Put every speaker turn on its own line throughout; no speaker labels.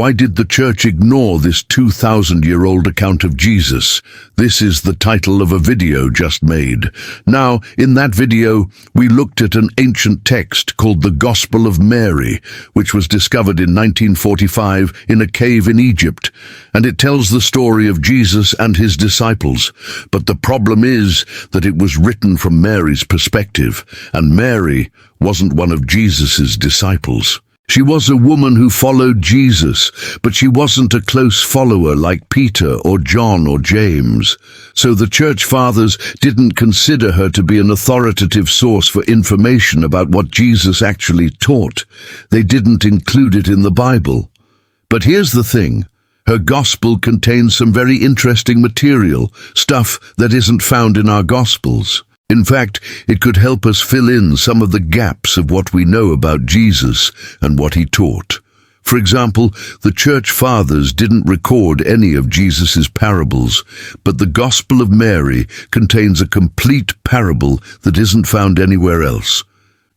Why did the church ignore this 2,000-year-old account of Jesus? This is the title of a video just made. Now, in that video, we looked at an ancient text called the Gospel of Mary, which was discovered in 1945 in a cave in Egypt, and it tells the story of Jesus and his disciples. But the problem is that it was written from Mary's perspective, and Mary wasn't one of Jesus's disciples. She was a woman who followed Jesus, but she wasn't a close follower like Peter or John or James. So the church fathers didn't consider her to be an authoritative source for information about what Jesus actually taught. They didn't include it in the Bible. But here's the thing. Her gospel contains some very interesting material, stuff that isn't found in our gospels. In fact, it could help us fill in some of the gaps of what we know about Jesus and what he taught. For example, the church fathers didn't record any of Jesus's parables, but the Gospel of Mary contains a complete parable that isn't found anywhere else.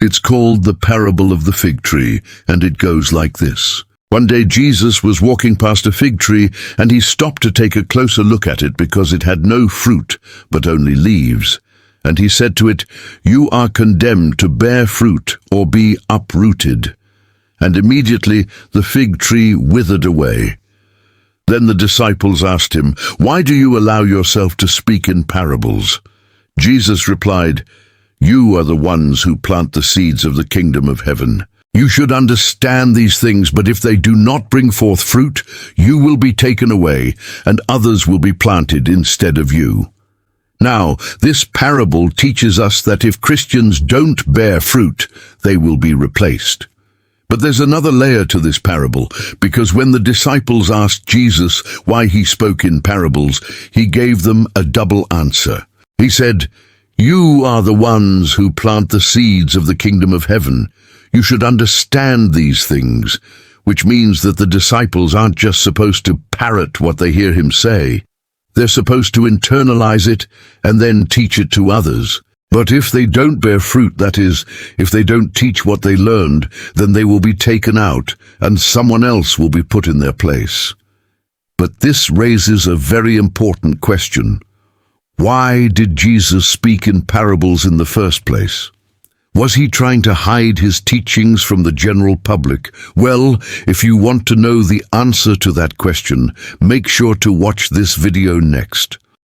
It's called the parable of the fig tree, and it goes like this. One day Jesus was walking past a fig tree, and he stopped to take a closer look at it because it had no fruit, but only leaves. And he said to it, "You are condemned to bear fruit or be uprooted." And immediately the fig tree withered away. Then the disciples asked him, "Why do you allow yourself to speak in parables?" Jesus replied, "You are the ones who plant the seeds of the kingdom of heaven. You should understand these things, but if they do not bring forth fruit, you will be taken away, and others will be planted instead of you." Now, this parable teaches us that if Christians don't bear fruit, they will be replaced. But there's another layer to this parable, because when the disciples asked Jesus why he spoke in parables, he gave them a double answer. He said, "You are the ones who plant the seeds of the kingdom of heaven. You should understand these things," which means that the disciples aren't just supposed to parrot what they hear him say. They're supposed to internalize it and then teach it to others. But if they don't bear fruit, that is, if they don't teach what they learned, then they will be taken out and someone else will be put in their place. But this raises a very important question. Why did Jesus speak in parables in the first place? Was he trying to hide his teachings from the general public? Well, if you want to know the answer to that question, make sure to watch this video next.